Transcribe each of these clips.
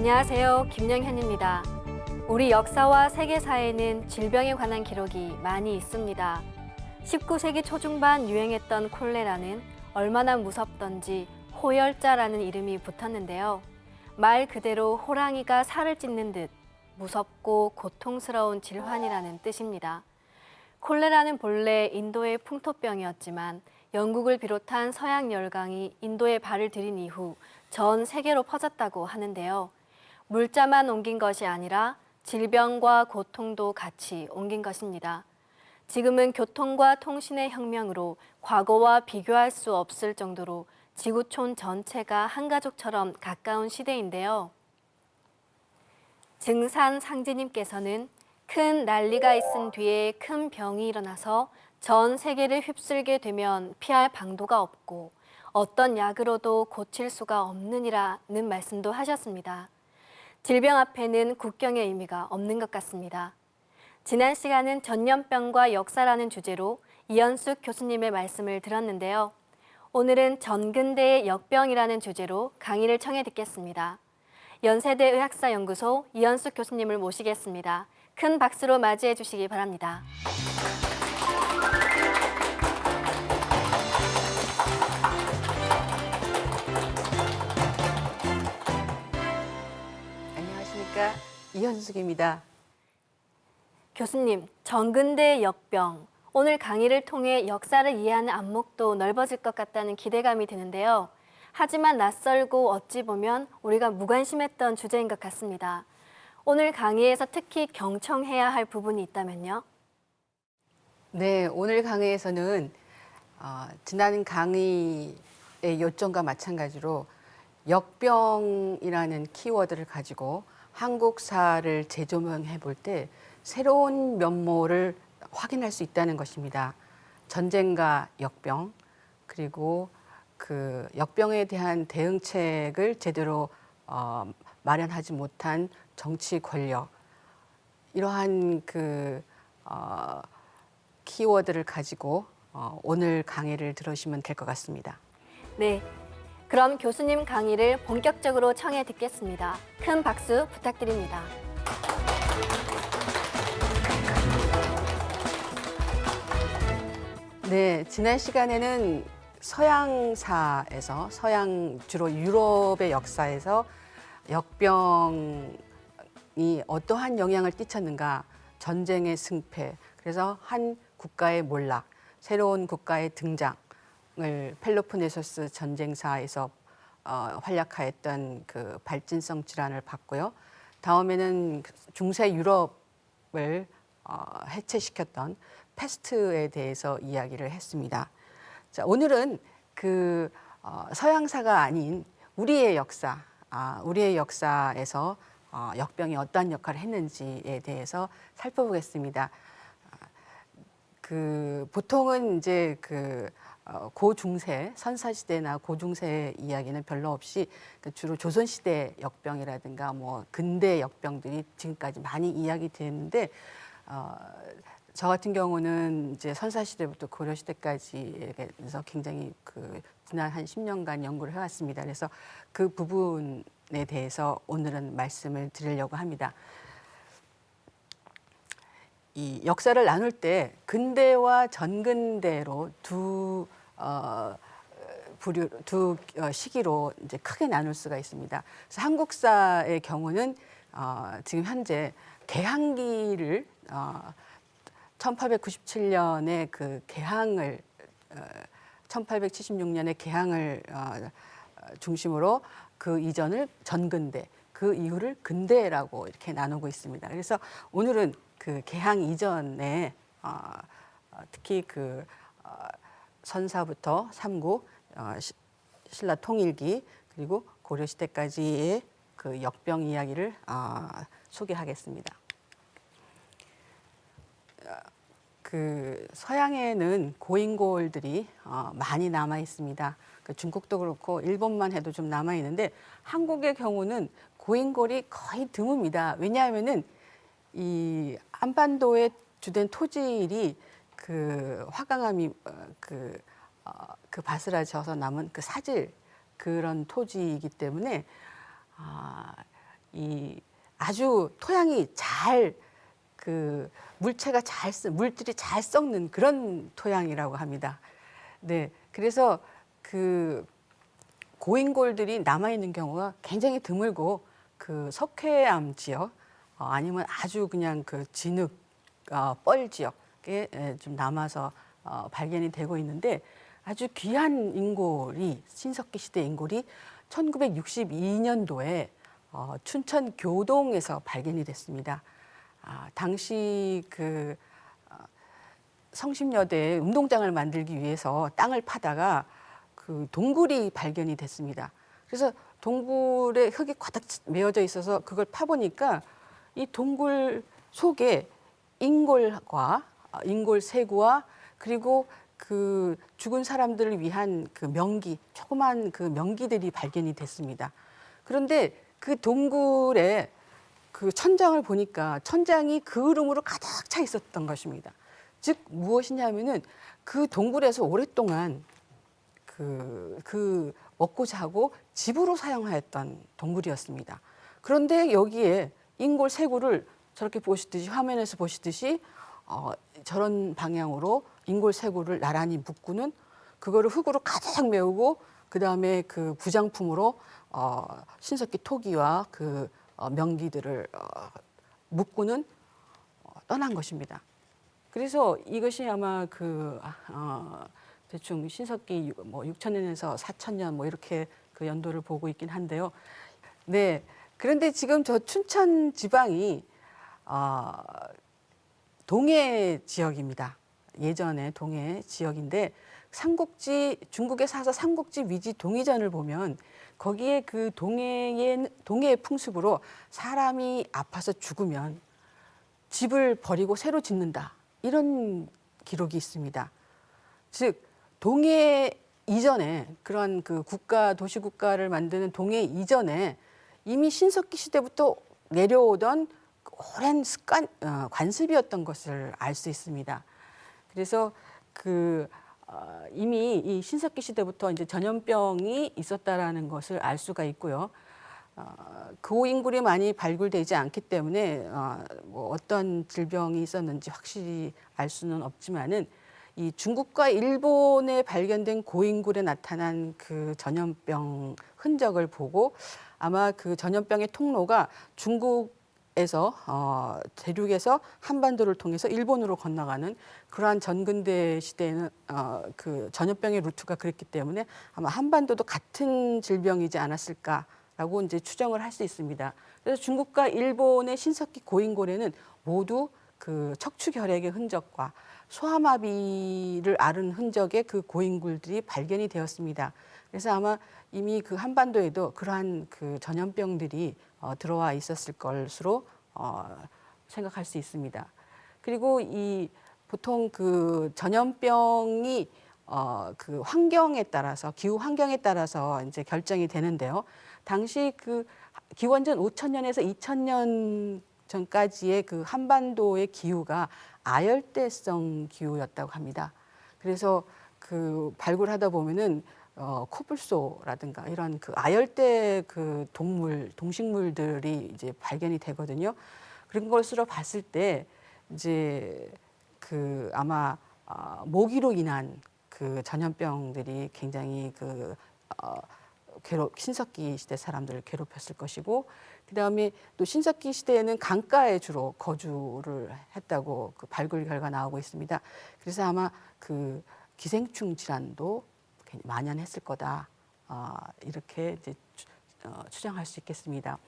안녕하세요. 김영현입니다. 우리 역사와 세계사에는 질병에 관한 기록이 많이 있습니다. 19세기 초중반 유행했던 콜레라는 얼마나 무섭던지 호열자라는 이름이 붙었는데요. 말 그대로 호랑이가 살을 찢는 듯 무섭고 고통스러운 질환이라는 뜻입니다. 콜레라는 본래 인도의 풍토병이었지만 영국을 비롯한 서양 열강이 인도에 발을 들인 이후 전 세계로 퍼졌다고 하는데요. 물자만 옮긴 것이 아니라 질병과 고통도 같이 옮긴 것입니다. 지금은 교통과 통신의 혁명으로 과거와 비교할 수 없을 정도로 지구촌 전체가 한 가족처럼 가까운 시대인데요. 증산 상지님께서는 큰 난리가 있은 뒤에 큰 병이 일어나서 전 세계를 휩쓸게 되면 피할 방도가 없고 어떤 약으로도 고칠 수가 없느니라는 말씀도 하셨습니다. 질병 앞에는 국경의 의미가 없는 것 같습니다. 지난 시간은 전염병과 역사라는 주제로 이현숙 교수님의 말씀을 들었는데요. 오늘은 전근대의 역병이라는 주제로 강의를 청해 듣겠습니다. 연세대 의학사연구소 이현숙 교수님을 모시겠습니다. 큰 박수로 맞이해 주시기 바랍니다. 안녕하십니까, 이현숙입니다. 교수님, 전근대의 역병. 오늘 강의를 통해 역사를 이해하는 안목도 넓어질 것 같다는 기대감이 드는데요. 하지만 낯설고 어찌 보면 우리가 무관심했던 주제인 것 같습니다. 오늘 강의에서 특히 경청해야 할 부분이 있다면요? 네, 오늘 강의에서는 지난 강의의 요점과 마찬가지로 역병이라는 키워드를 가지고 한국사를 재조명해 볼 때 새로운 면모를 확인할 수 있다는 것입니다. 전쟁과 역병, 그리고 그 역병에 대한 대응책을 제대로 마련하지 못한 정치 권력, 이러한 키워드를 가지고 오늘 강의를 들으시면 될 것 같습니다. 네, 그럼 교수님 강의를 본격적으로 청해 듣겠습니다. 큰 박수 부탁드립니다. 네, 지난 시간에는 서양사에서 주로 유럽의 역사에서 역병이 어떠한 영향을 끼쳤는가, 전쟁의 승패, 그래서 한 국가의 몰락, 새로운 국가의 등장을 펠로폰네소스 전쟁사에서 활약하였던 그 발진성 질환을 봤고요. 다음에는 중세 유럽을 해체시켰던 패스트에 대해서 이야기를 했습니다. 자, 오늘은 서양사가 아닌 우리의 우리의 역사에서 역병이 어떠한 역할을 했는지에 대해서 살펴보겠습니다. 보통은 이제 고중세, 선사시대나 고중세 이야기는 별로 없이 주로 조선시대 역병이라든가 뭐 근대 역병들이 지금까지 많이 이야기되는데, 저 같은 경우는 이제 선사시대부터 고려시대까지 해서 굉장히 지난 한 10년간 연구를 해왔습니다. 그래서 그 부분에 대해서 오늘은 말씀을 드리려고 합니다. 이 역사를 나눌 때 근대와 전근대로 두 시기로 이제 크게 나눌 수가 있습니다. 그래서 한국사의 경우는 지금 현재 개항기를 1897년에 그 개항을 1876년에 개항을 중심으로 그 이전을 전근대, 그 이후를 근대라고 이렇게 나누고 있습니다. 그래서 오늘은 그 개항 이전에 특히 선사부터 삼국, 신라 통일기, 그리고 고려시대까지의 그 역병 이야기를 소개하겠습니다. 서양에는 고인골들이 많이 남아 있습니다. 중국도 그렇고 일본만 해도 좀 남아 있는데, 한국의 경우는 고인골이 거의 드뭅니다. 왜냐하면은 이 한반도의 주된 토질이 화강암이 바스라져서 남은 사질, 그런 토지이기 때문에 이 아주 토양이 잘 물체가 물들이 잘 썩는 그런 토양이라고 합니다. 네, 그래서 그 고인골들이 남아 있는 경우가 굉장히 드물고 그 석회암 지역 아니면 아주 그냥 그 진흙 뻘 지역에 좀 남아서 발견이 되고 있는데 아주 귀한 인골이 신석기 시대 인골이 1962년도에 춘천 교동에서 발견이 됐습니다. 당시 그 성심여대에 운동장을 만들기 위해서 땅을 파다가 그 동굴이 발견이 됐습니다. 그래서 동굴에 흙이 가득 메어져 있어서 그걸 파보니까 이 동굴 속에 인골과 인골 세구와 그리고 그 죽은 사람들을 위한 그 명기, 조그만 그 명기들이 발견이 됐습니다. 그런데 그 동굴에 그 천장을 보니까 천장이 그을음으로 가득 차 있었던 것입니다. 즉 무엇이냐면은 그 동굴에서 오랫동안 그 먹고 자고 집으로 사용하였던 동굴이었습니다. 그런데 여기에 인골 세구를 저렇게 보시듯이 화면에서 보시듯이 저런 방향으로 인골 세구를 나란히 묶고는 그거를 흙으로 가득 메우고 그 다음에 그 부장품으로 신석기 토기와 그 명기들을 묶고는 떠난 것입니다. 그래서 이것이 아마 대충 신석기 뭐 6,000년에서 4,000년 뭐 이렇게 그 연도를 보고 있긴 한데요. 네. 그런데 지금 저 춘천 지방이 동해 지역입니다. 예전에 동해 지역인데 중국에 사서 삼국지 위지 동의전을 보면 거기에 그 동해의 풍습으로 사람이 아파서 죽으면 집을 버리고 새로 짓는다. 이런 기록이 있습니다. 즉 동해 이전에 그런 그 도시국가를 만드는 동해 이전에 이미 신석기 시대부터 내려오던 오랜 관습이었던 것을 알 수 있습니다. 그래서 이미 이 신석기 시대부터 이제 전염병이 있었다라는 것을 알 수가 있고요. 고인굴이 많이 발굴되지 않기 때문에 뭐 어떤 질병이 있었는지 확실히 알 수는 없지만은 이 중국과 일본에 발견된 고인굴에 나타난 그 전염병 흔적을 보고 아마 그 전염병의 통로가 중국에서 대륙에서 한반도를 통해서 일본으로 건너가는 그러한 전근대 시대에는 그 전염병의 루트가 그랬기 때문에 아마 한반도도 같은 질병이지 않았을까라고 이제 추정을 할 수 있습니다. 그래서 중국과 일본의 신석기 고인골에는 모두 그 척추 결핵의 흔적과 소아마비를 앓은 흔적의 그 고인굴들이 발견이 되었습니다. 그래서 아마 이미 그 한반도에도 그러한 그 전염병들이 들어와 있었을 것으로 생각할 수 있습니다. 그리고 보통 그 전염병이 그 환경에 따라서 기후 환경에 따라서 이제 결정이 되는데요. 당시 그 기원전 5,000년에서 2,000년 전까지의 그 한반도의 기후가 아열대성 기후였다고 합니다. 그래서 그 발굴하다 보면은 코뿔소라든가 이런 그 아열대 그 동식물들이 이제 발견이 되거든요. 그런 것으로 봤을 때 이제 그 아마 모기로 인한 그 전염병들이 굉장히 신석기 시대 사람들을 괴롭혔을 것이고, 그 다음에 또 신석기 시대에는 강가에 주로 거주를 했다고 그 발굴 결과 나오고 있습니다. 그래서 아마 그 기생충 질환도 만연했을 거다. 이렇게 이제 추정할 수 있겠습니다.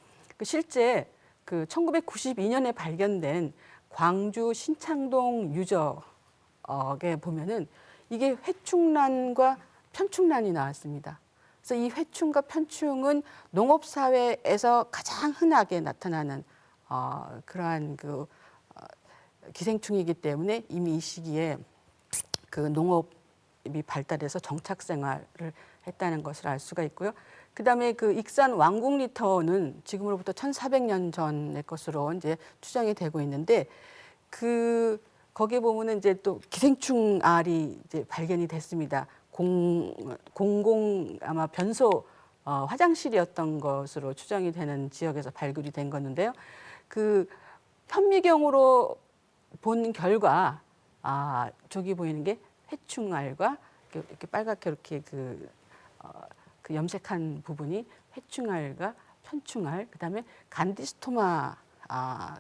실제 그 1992년에 발견된 광주 신창동 유적에 보면은 이게 회충란과 편충란이 나왔습니다. 그래서 이 회충과 편충은 농업사회에서 가장 흔하게 나타나는 그러한 기생충이기 때문에 이미 이 시기에 그 농업이 발달해서 정착 생활을 했다는 것을 알 수가 있고요. 그다음에 그 익산 왕궁리터는 지금으로부터 1,400년 전의 것으로 이제 추정이 되고 있는데 거기에 보면은 이제 또 기생충 알이 이제 발견이 됐습니다. 공공 아마 변소 화장실이었던 것으로 추정이 되는 지역에서 발굴이 된 거는데요. 그 현미경으로 본 결과 저기 보이는 게 회충알과 이렇게 빨갛게 이렇게 그 염색한 부분이 회충알과 편충알, 그다음에 간디스토마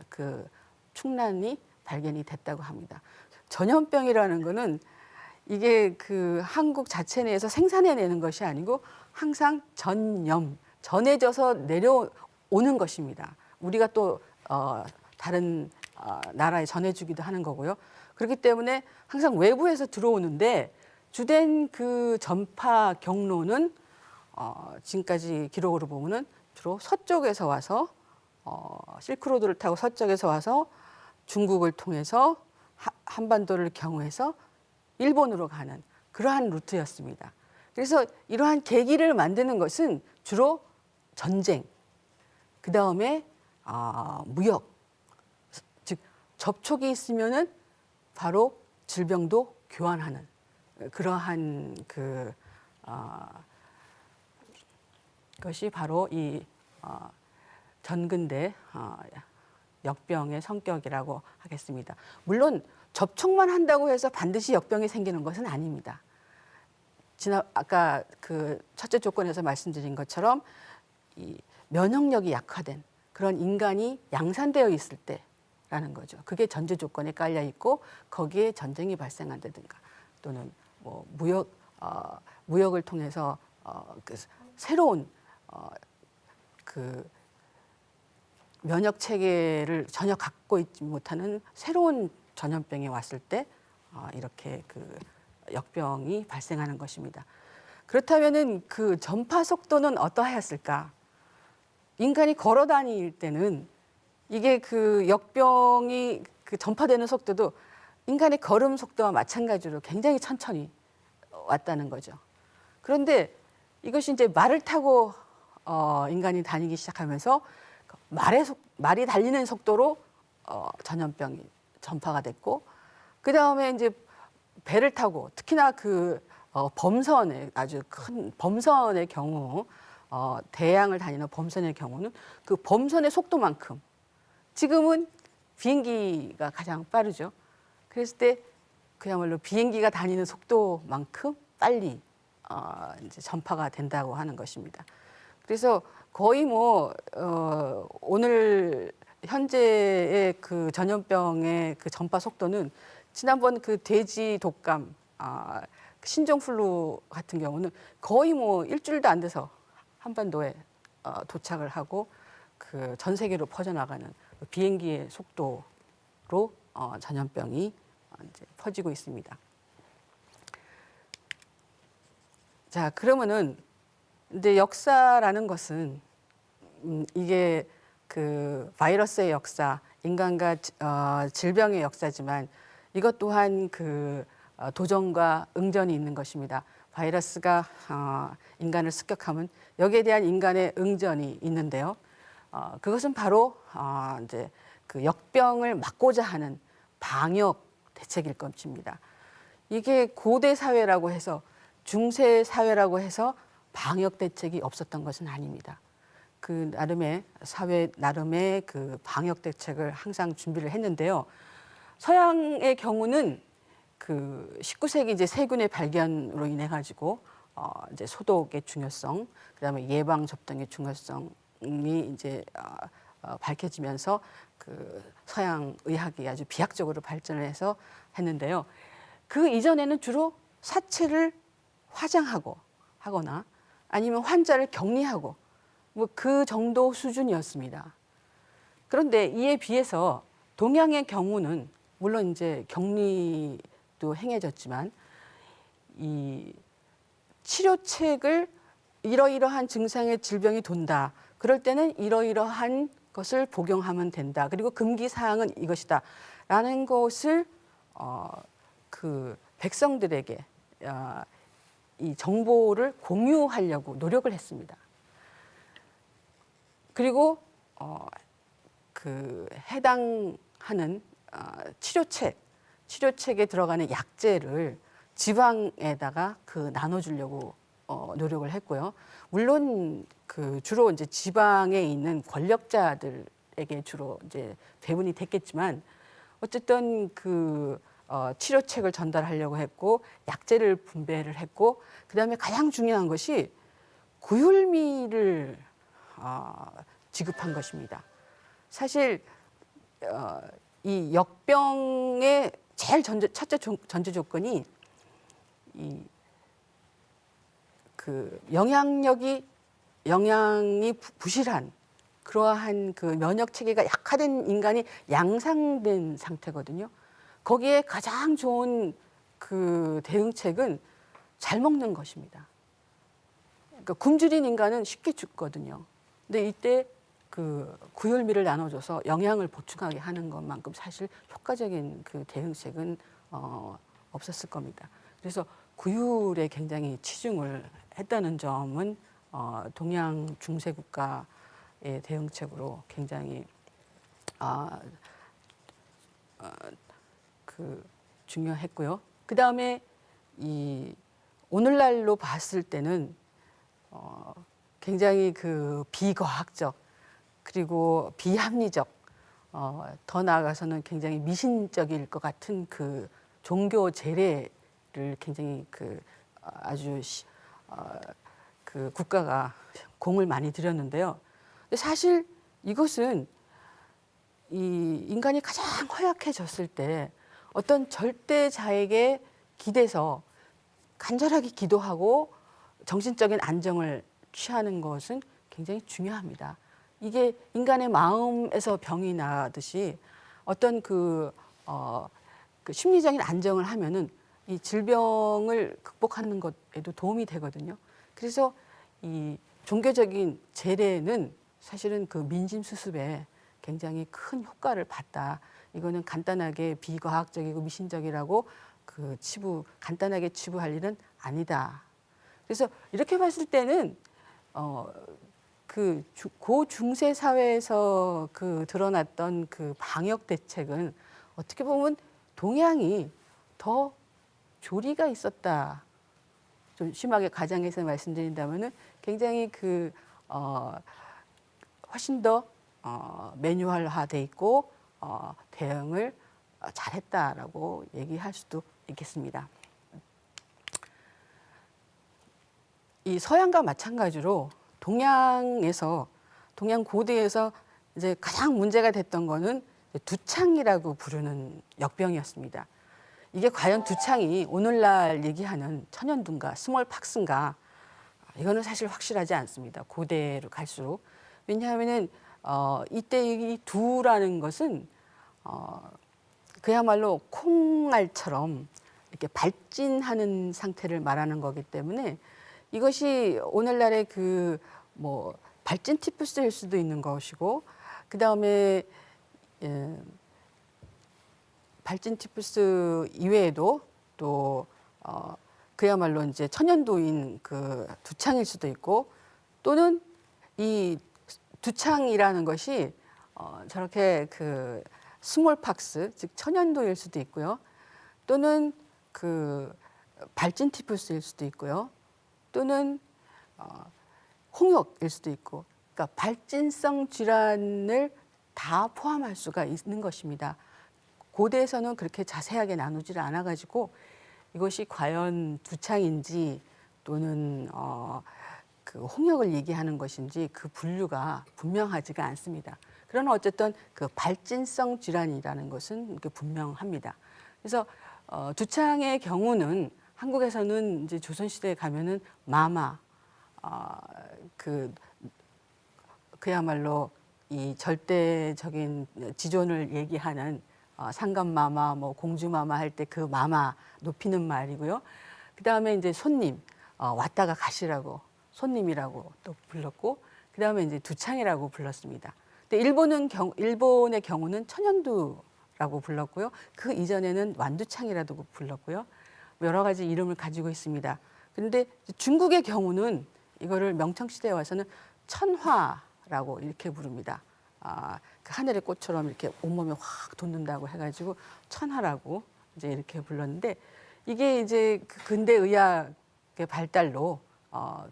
그 충란이 발견이 됐다고 합니다. 전염병이라는 거는 이게 그 한국 자체 내에서 생산해내는 것이 아니고 항상 전해져서 내려오는 것입니다. 우리가 또 다른 나라에 전해주기도 하는 거고요. 그렇기 때문에 항상 외부에서 들어오는데 주된 그 전파 경로는 지금까지 기록으로 보면은 주로 서쪽에서 와서 실크로드를 타고 서쪽에서 와서 중국을 통해서 한반도를 경유해서 일본으로 가는 그러한 루트였습니다. 그래서 이러한 계기를 만드는 것은 주로 전쟁, 그 다음에 무역, 즉 접촉이 있으면은 바로 질병도 교환하는 그러한 것이 바로 이 전근대 역병의 성격이라고 하겠습니다. 물론 접촉만 한다고 해서 반드시 역병이 생기는 것은 아닙니다. 아까 그 첫째 조건에서 말씀드린 것처럼 이 면역력이 약화된 그런 인간이 양산되어 있을 때라는 거죠. 그게 전제 조건에 깔려 있고 거기에 전쟁이 발생한다든가 또는 뭐 무역을 통해서 그 새로운 그 면역 체계를 전혀 갖고 있지 못하는 새로운 전염병이 왔을 때 이렇게 그 역병이 발생하는 것입니다. 그렇다면은 그 전파 속도는 어떠하였을까? 인간이 걸어 다닐 때는 이게 그 역병이 그 전파되는 속도도 인간의 걸음 속도와 마찬가지로 굉장히 천천히 왔다는 거죠. 그런데 이것이 이제 말을 타고 인간이 다니기 시작하면서 말이 달리는 속도로 전염병이 전파가 됐고, 그 다음에 이제 배를 타고 특히나 그 범선의 아주 큰 범선의 경우 대양을 다니는 범선의 경우는 그 범선의 속도만큼 지금은 비행기가 가장 빠르죠. 그랬을 때 그야말로 비행기가 다니는 속도만큼 빨리 이제 전파가 된다고 하는 것입니다. 그래서 거의 뭐 오늘 현재의 그 전염병의 그 전파 속도는 지난번 그 돼지 독감, 신종플루 같은 경우는 거의 뭐 일주일도 안 돼서 한반도에 도착을 하고 그 전 세계로 퍼져나가는 비행기의 속도로 전염병이 이제 퍼지고 있습니다. 자, 그러면은 이제 역사라는 것은 이게 그 바이러스의 역사, 인간과 질병의 역사지만 이것 또한 그 도전과 응전이 있는 것입니다. 바이러스가 인간을 습격하면 여기에 대한 인간의 응전이 있는데요. 그것은 바로 이제 그 역병을 막고자 하는 방역 대책일 것입니다. 이게 고대 사회라고 해서 중세 사회라고 해서 방역 대책이 없었던 것은 아닙니다. 그 나름의 사회 나름의 그 방역 대책을 항상 준비를 했는데요. 서양의 경우는 그 19세기 이제 세균의 발견으로 인해 가지고 이제 소독의 중요성, 그다음에 예방 접종의 중요성이 이제 밝혀지면서 그 서양 의학이 아주 비약적으로 발전을 해서 했는데요. 그 이전에는 주로 사체를 화장하고 하거나 아니면 환자를 격리하고 뭐 그 정도 수준이었습니다. 그런데 이에 비해서 동양의 경우는 물론 이제 격리도 행해졌지만 이 치료책을 이러이러한 증상의 질병이 돈다. 그럴 때는 이러이러한 것을 복용하면 된다. 그리고 금기 사항은 이것이다. 라는 것을 그 백성들에게 이 정보를 공유하려고 노력을 했습니다. 그리고 그 해당하는 치료책에 들어가는 약재를 지방에다가 그 나눠주려고 노력을 했고요. 물론 그 주로 이제 지방에 있는 권력자들에게 주로 이제 배분이 됐겠지만 어쨌든 그 치료책을 전달하려고 했고 약재를 분배를 했고 그다음에 가장 중요한 것이 구휼미를 지급한 것입니다. 사실 이 역병의 제일 첫째 전제 조건이 그 영양이 부실한 그러한 그 면역 체계가 약화된 인간이 양상된 상태거든요. 거기에 가장 좋은 그 대응책은 잘 먹는 것입니다. 그러니까 굶주린 인간은 쉽게 죽거든요. 근데 이때 그 구휼미를 나눠줘서 영양을 보충하게 하는 것만큼 사실 효과적인 그 대응책은 없었을 겁니다. 그래서 구휼에 굉장히 치중을 했다는 점은 동양 중세 국가의 대응책으로 굉장히 그 중요했고요. 그 다음에 이 오늘날로 봤을 때는 굉장히 그 비과학적 그리고 비합리적 더 나아가서는 굉장히 미신적일 것 같은 그 종교 제례를 굉장히 그 아주 그 국가가 공을 많이 들였는데요. 근데 사실 이것은 이 인간이 가장 허약해졌을 때 어떤 절대자에게 기대서 간절하게 기도하고 정신적인 안정을 취하는 것은 굉장히 중요합니다. 이게 인간의 마음에서 병이 나듯이 어떤 그 심리적인 안정을 하면은 이 질병을 극복하는 것에도 도움이 되거든요. 그래서 이 종교적인 제례는 사실은 그 민심수습에 굉장히 큰 효과를 봤다. 이거는 간단하게 비과학적이고 미신적이라고 그 간단하게 치부할 일은 아니다. 그래서 이렇게 봤을 때는 그 고중세 사회에서 그 드러났던 그 방역 대책은 어떻게 보면 동양이 더 조리가 있었다. 좀 심하게 가장해서 말씀드린다면은 굉장히 그 훨씬 더 매뉴얼화돼 있고 대응을 잘했다라고 얘기할 수도 있겠습니다. 이 서양과 마찬가지로 동양 고대에서 이제 가장 문제가 됐던 거는 두창이라고 부르는 역병이었습니다. 이게 과연 두창이 오늘날 얘기하는 천연두인가 스몰팍스인가 이거는 사실 확실하지 않습니다. 고대로 갈수록. 왜냐하면은 이때 이 두라는 것은 그야말로 콩알처럼 이렇게 발진하는 상태를 말하는 거기 때문에 이것이 오늘날의 그 뭐 발진 티푸스일 수도 있는 것이고 그 다음에 발진 티푸스 이외에도 또 그야말로 이제 천연두인 그 두창일 수도 있고 또는 이 두창이라는 것이 저렇게 그 스몰팍스 즉 천연두일 수도 있고요. 또는 그 발진 티푸스일 수도 있고요. 또는 홍역일 수도 있고, 그러니까 발진성 질환을 다 포함할 수가 있는 것입니다. 고대에서는 그렇게 자세하게 나누지를 않아가지고 이것이 과연 두창인지 또는 그 홍역을 얘기하는 것인지 그 분류가 분명하지가 않습니다. 그러나 어쨌든 그 발진성 질환이라는 것은 분명합니다. 그래서 두창의 경우는 한국에서는 이제 조선시대에 가면은 마마, 그야말로 이 절대적인 지존을 얘기하는 상감마마, 뭐 공주마마 할 때 그 마마 높이는 말이고요. 그 다음에 이제 손님, 왔다가 가시라고 손님이라고 또 불렀고, 그 다음에 이제 두창이라고 불렀습니다. 근데 일본의 경우는 천연두라고 불렀고요. 그 이전에는 완두창이라고 불렀고요. 여러 가지 이름을 가지고 있습니다. 그런데 중국의 경우는 이거를 명청시대에 와서는 천화라고 이렇게 부릅니다. 그 하늘의 꽃처럼 이렇게 온몸에 확 돋는다고 해가지고 천화라고 이제 이렇게 불렀는데 이게 이제 그 근대 의학의 발달로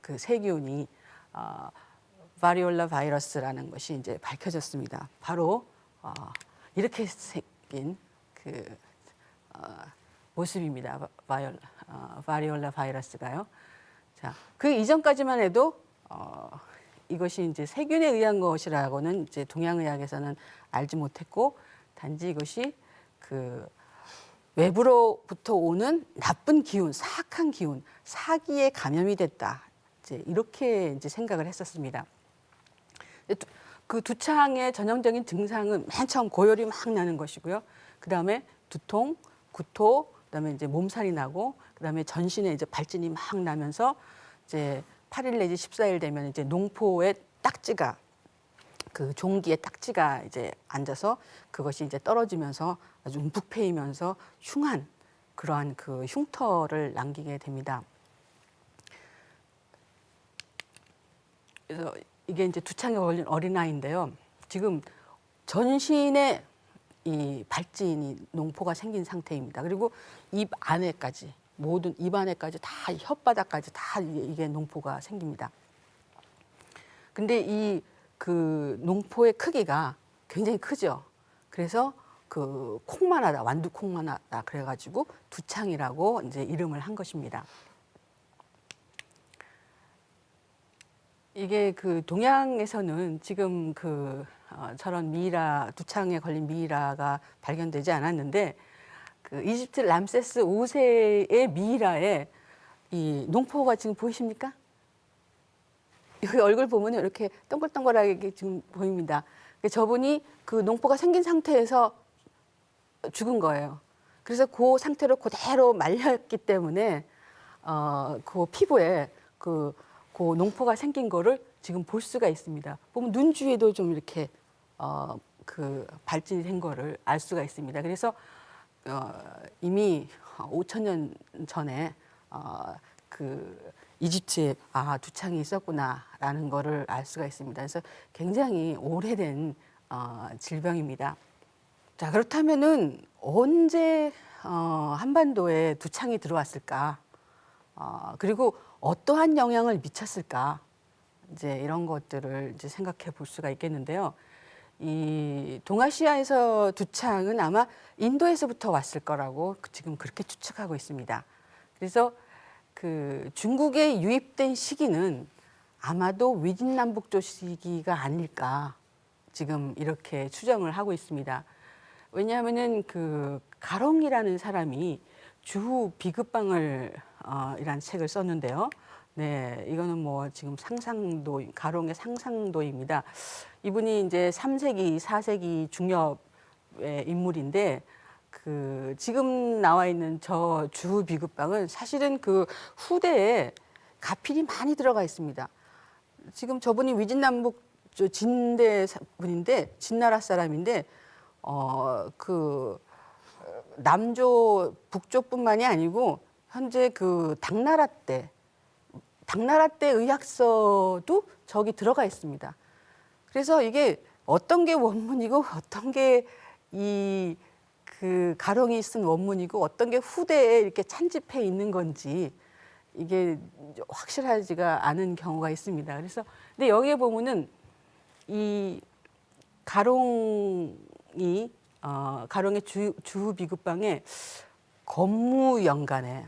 그 세균이 바리올라 바이러스라는 것이 이제 밝혀졌습니다. 바로 이렇게 생긴 그 모습입니다. 바리올라 바이러스가요. 자, 그 이전까지만 해도 이것이 이제 세균에 의한 것이라고는 이제 동양의학에서는 알지 못했고, 단지 이것이 그 외부로부터 오는 나쁜 기운, 사악한 기운, 사기에 감염이 됐다. 이제 이렇게 이제 생각을 했었습니다. 그 두창의 전형적인 증상은 맨 처음 고열이 막 나는 것이고요. 그 다음에 두통, 구토, 그다음에 이제 몸살이 나고, 그다음에 전신에 이제 발진이 막 나면서 이제 8일 내지 14일 되면 이제 농포에 딱지가, 그 종기에 딱지가 이제 앉아서 그것이 이제 떨어지면서 아주 움푹 패이면서 흉한 그러한 그 흉터를 남기게 됩니다. 그래서 이게 이제 두창에 걸린 어린아이인데요. 지금 전신에 이 발진이 농포가 생긴 상태입니다. 그리고 입 안에까지, 모든 입 안에까지 다, 혓바닥까지 다 이게 농포가 생깁니다. 근데 이 그 농포의 크기가 굉장히 크죠. 그래서 그 콩만하다, 완두콩만하다 그래가지고 두창이라고 이제 이름을 한 것입니다. 이게 그 동양에서는 지금 그 저런 미이라, 두창에 걸린 미이라가 발견되지 않았는데, 그 이집트 람세스 5세의 미이라에 이 농포가 지금 보이십니까? 여기 얼굴 보면 이렇게 동글동글하게 지금 보입니다. 저분이 그 농포가 생긴 상태에서 죽은 거예요. 그래서 그 상태로 그대로 말렸기 때문에 그 피부에 그 농포가 생긴 거를 지금 볼 수가 있습니다. 보면 눈 주위에도 좀 이렇게 그 발진이 된 거를 알 수가 있습니다. 그래서 이미 5,000년 전에 그 이집트에 두창이 있었구나라는 거를 알 수가 있습니다. 그래서 굉장히 오래된 질병입니다. 자, 그렇다면은 언제 한반도에 두창이 들어왔을까? 그리고 어떠한 영향을 미쳤을까? 이제 이런 것들을 이제 생각해 볼 수가 있겠는데요. 이 동아시아에서 두창은 아마 인도에서부터 왔을 거라고 지금 그렇게 추측하고 있습니다. 그래서 그 중국에 유입된 시기는 아마도 위진남북조 시기가 아닐까 지금 이렇게 추정을 하고 있습니다. 왜냐하면은 그 가롱이라는 사람이 주후 비급방을 이란 책을 썼는데요. 네, 이거는 뭐 지금 상상도, 가롱의 상상도입니다. 이분이 이제 3세기, 4세기 중엽의 인물인데, 그 지금 나와 있는 저 주후 비급방은 사실은 그 후대에 가필이 많이 들어가 있습니다. 지금 저분이 위진남북 진대 분인데, 진나라 사람인데, 그 남조 북조뿐만이 아니고 현재 그 당나라 때 의학서도 저기 들어가 있습니다. 그래서 이게 어떤 게 원문이고 어떤 게 이 그 가롱이 쓴 원문이고 어떤 게 후대에 이렇게 찬집해 있는 건지 이게 확실하지가 않은 경우가 있습니다. 그래서 근데 여기에 보면은 이 가롱이 가롱의 주후 비급방에 건무연간에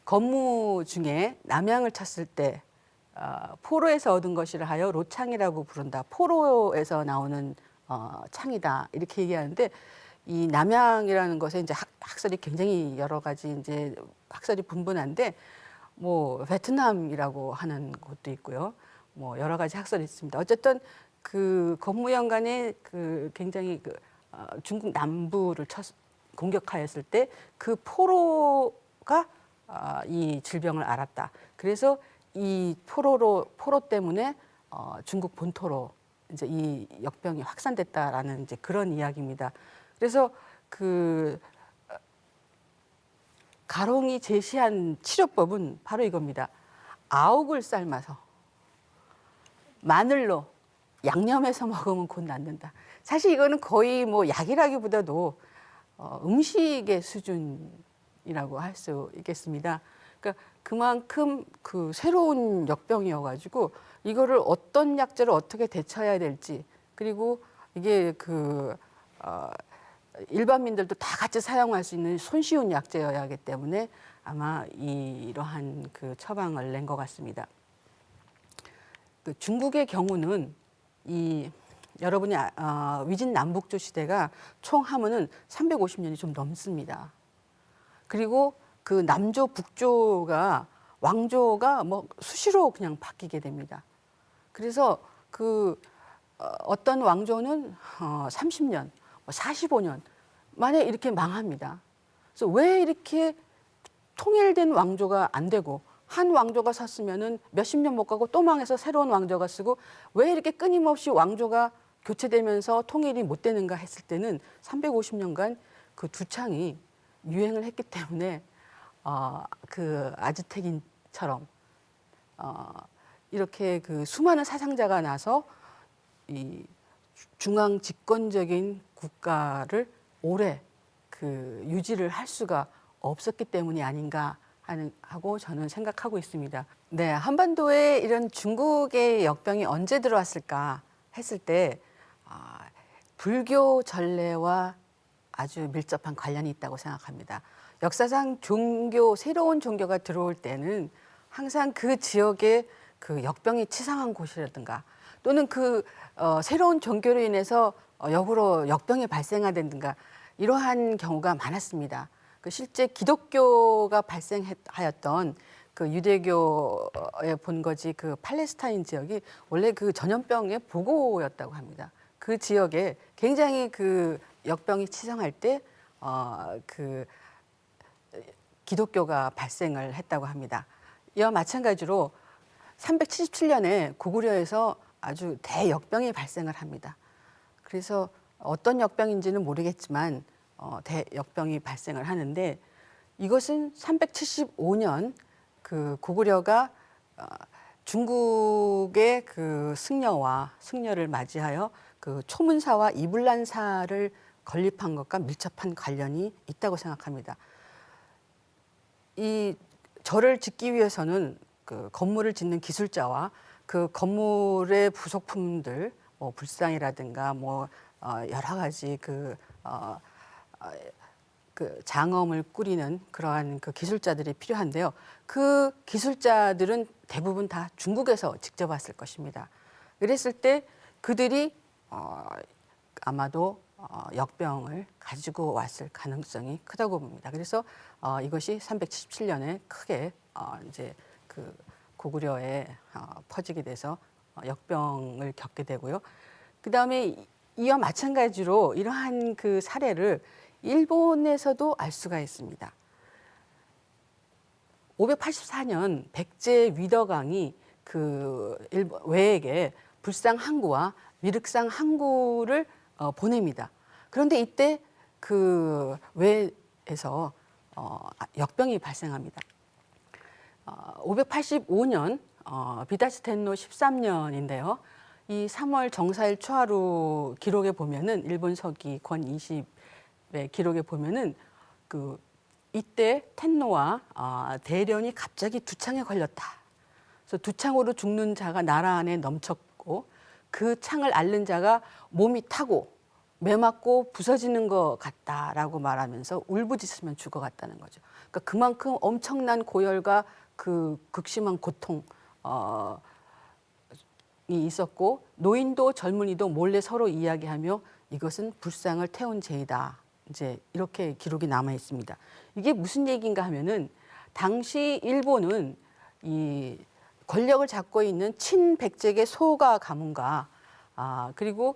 건무 중에 남양을 쳤을 때 포로에서 얻은 것이라 하여 로창이라고 부른다. 포로에서 나오는 창이다. 이렇게 얘기하는데, 이 남양이라는 것에 이제 학설이 굉장히 여러 가지 이제 학설이 분분한데, 뭐 베트남이라고 하는 곳도 있고요. 뭐 여러 가지 학설이 있습니다. 어쨌든 그 건무연간에 그 굉장히 그 중국 남부를 공격하였을 때 그 포로가 이 질병을 앓았다. 그래서 이 포로 때문에 중국 본토로 이제 이 역병이 확산됐다라는 이제 그런 이야기입니다. 그래서 그 가롱이 제시한 치료법은 바로 이겁니다. 아욱을 삶아서 마늘로 양념해서 먹으면 곧 낫는다. 사실 이거는 거의 뭐 약이라기보다도 음식의 수준입니다. 역병이라고 할 수 있겠습니다. 그러니까 그만큼 그 새로운 역병이어가지고 이거를 어떤 약재를 어떻게 대처해야 될지, 그리고 이게 일반민들도 다 같이 사용할 수 있는 손쉬운 약재여야 하기 때문에 아마 이러한 그 처방을 낸 것 같습니다. 그 중국의 경우는 여러분이 위진 남북조 시대가 총 하면은 350년이 좀 넘습니다. 그리고 그 남조 북조가 왕조가 뭐 수시로 그냥 바뀌게 됩니다. 그래서 어떤 왕조는 30년, 45년 만에 이렇게 망합니다. 그래서 왜 이렇게 통일된 왕조가 안 되고 한 왕조가 섰으면은 몇십 년 못 가고 또 망해서 새로운 왕조가 쓰고 왜 이렇게 끊임없이 왕조가 교체되면서 통일이 못 되는가 했을 때는 350년간 그 두 창이 유행을 했기 때문에 그 아즈텍인처럼 이렇게 그 수많은 사상자가 나서 이 중앙 집권적인 국가를 오래 그 유지를 할 수가 없었기 때문이 아닌가 하고 저는 생각하고 있습니다. 네, 한반도에 이런 중국의 역병이 언제 들어왔을까 했을 때 불교 전례와 아주 밀접한 관련이 있다고 생각합니다. 역사상 새로운 종교가 들어올 때는 항상 그 지역에 그 역병이 치상한 곳이라든가 또는 새로운 종교로 인해서 역으로 역병이 발생하든가 이러한 경우가 많았습니다. 실제 기독교가 발생하였던 그 유대교의 본거지 그 팔레스타인 지역이 원래 그 전염병의 보고였다고 합니다. 그 지역에 굉장히 그 역병이 치상할 때 기독교가 발생을 했다고 합니다. 이와 마찬가지로 377년에 고구려에서 아주 대역병이 발생을 합니다. 그래서 어떤 역병인지는 모르겠지만 대역병이 발생을 하는데 이것은 375년 그 고구려가 중국의 그 승려를 맞이하여 그 초문사와 이불란사를 건립한 것과 밀접한 관련이 있다고 생각합니다. 이 절을 짓기 위해서는 그 건물을 짓는 기술자와 그 건물의 부속품들, 뭐 불상이라든가 뭐 여러 가지 그 장엄을 꾸리는 그러한 그 기술자들이 필요한데요. 그 기술자들은 대부분 다 중국에서 직접 왔을 것입니다. 그랬을 때 그들이 아마도 역병을 가지고 왔을 가능성이 크다고 봅니다. 그래서 이것이 377년에 크게 이제 그 고구려에 퍼지게 돼서 역병을 겪게 되고요. 그 다음에 이와 마찬가지로 이러한 그 사례를 일본에서도 알 수가 있습니다. 584년 백제 위덕왕이 그 일본 외에게 불상 항구와 미륵상 항구를 보냅니다. 그런데 이때 그 외에서 역병이 발생합니다. 585년 비다시 텐노 13년인데요. 이 3월 정사일 초하루 기록에 보면은 일본 서기 권 20의 기록에 보면은 이때 텐노와 대련이 갑자기 두창에 걸렸다. 그래서 두창으로 죽는 자가 나라 안에 넘쳤고 그 창을 앓는 자가 몸이 타고 매맞고 부서지는 것 같다라고 말하면서 울부짖으면 죽어갔다는 거죠. 그러니까 그만큼 엄청난 고열과 그 극심한 고통이 있었고 노인도 젊은이도 몰래 서로 이야기하며 이것은 불상을 태운 죄이다. 이제 이렇게 기록이 남아 있습니다. 이게 무슨 얘기인가 하면은 당시 일본은 이 권력을 잡고 있는 친백제계 소가 가문과 그리고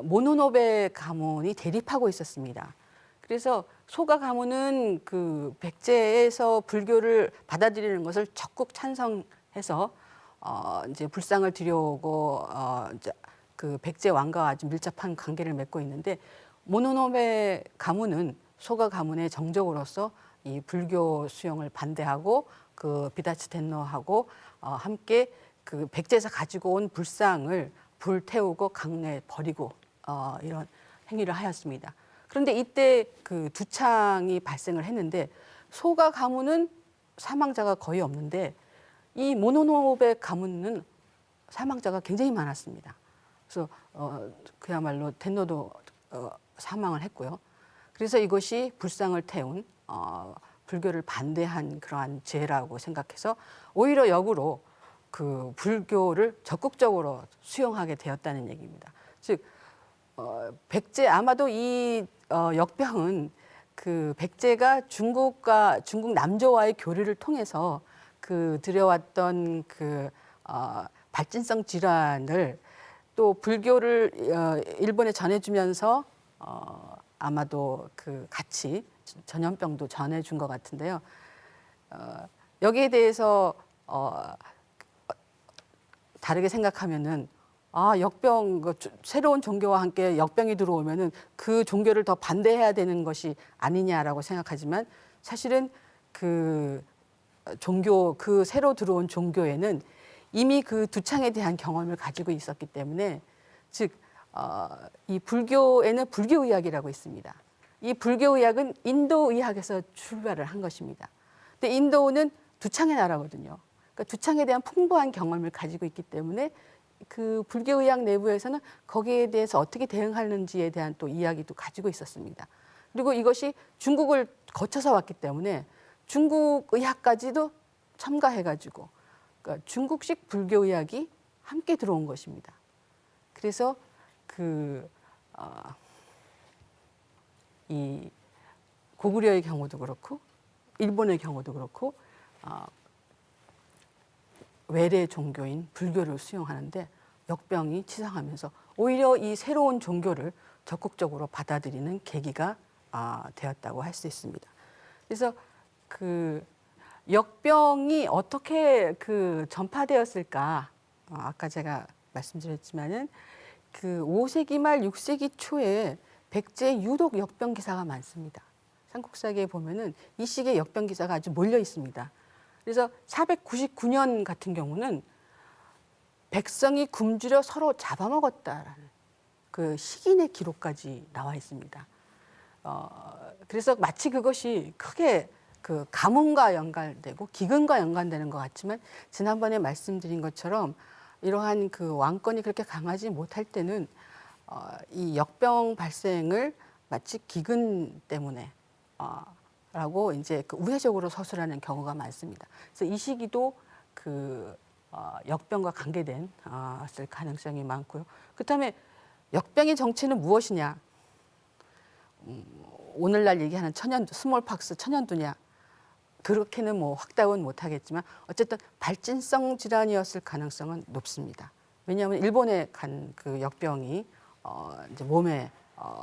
모노노베 가문이 대립하고 있었습니다. 그래서 소가 가문은 그 백제에서 불교를 받아들이는 것을 적극 찬성해서 이제 불상을 들여오고 이제 그 백제 왕가와 아주 밀접한 관계를 맺고 있는데 모노노베 가문은 소가 가문의 정적으로서 이 불교 수용을 반대하고 그 비다치 텐노하고 함께 그 백제에서 가지고 온 불상을 불태우고 강내에 버리고 이런 행위를 하였습니다. 그런데 이때 그 두창이 발생을 했는데 소가 가문은 사망자가 거의 없는데 이 모노노베 가문은 사망자가 굉장히 많았습니다. 그래서 그야말로 텐노도 사망을 했고요. 그래서 이것이 불상을 태운 불교를 반대한 그러한 죄라고 생각해서 오히려 역으로 그 불교를 적극적으로 수용하게 되었다는 얘기입니다. 즉 백제 아마도 이 역병은 그 백제가 중국 남조와의 교류를 통해서 그 들여왔던 그 발진성 질환을 또 불교를 일본에 전해주면서 아마도 그 같이 전염병도 전해준 것 같은데요. 여기에 대해서 다르게 생각하면은 역병 새로운 종교와 함께 역병이 들어오면은 그 종교를 더 반대해야 되는 것이 아니냐라고 생각하지만 사실은 그 종교 그 새로 들어온 종교에는 이미 그 두창에 대한 경험을 가지고 있었기 때문에 즉 이 불교에는 불교의학이라고 있습니다. 이 불교의학은 인도의학에서 출발을 한 것입니다. 근데 인도는 두창의 나라거든요. 그러니까 두창에 대한 풍부한 경험을 가지고 있기 때문에 그 불교의학 내부에서는 거기에 대해서 어떻게 대응하는지에 대한 또 이야기도 가지고 있었습니다. 그리고 이것이 중국을 거쳐서 왔기 때문에 중국 의학까지도 첨가해가지고 그러니까 중국식 불교의학이 함께 들어온 것입니다. 그래서 이 고구려의 경우도 그렇고 일본의 경우도 그렇고 외래 종교인 불교를 수용하는데 역병이 치상하면서 오히려 이 새로운 종교를 적극적으로 받아들이는 계기가 되었다고 할 수 있습니다. 그래서 그 역병이 어떻게 그 전파되었을까? 아까 제가 말씀드렸지만은 그 5세기 말 6세기 초에 백제에 유독 역병 기사가 많습니다. 삼국사기에 보면은 이 시기에 역병 기사가 아주 몰려 있습니다. 그래서 499년 같은 경우는 백성이 굶주려 서로 잡아먹었다라는 그 식인의 기록까지 나와 있습니다. 그래서 마치 그것이 크게 그 가뭄과 연관되고 기근과 연관되는 것 같지만 지난번에 말씀드린 것처럼 이러한 그 왕권이 그렇게 강하지 못할 때는 이 역병 발생을 마치 기근 때문에 라고 이제 그 우회적으로 서술하는 경우가 많습니다. 그래서 이 시기도 그 역병과 관계된 쓸 가능성이 많고요. 그렇다면 역병의 정체는 무엇이냐? 오늘날 얘기하는 스몰팍스 천연두냐? 그렇게는 뭐 확답은 못하겠지만 어쨌든 발진성 질환이었을 가능성은 높습니다. 왜냐하면 일본에 간 그 역병이 이제 몸에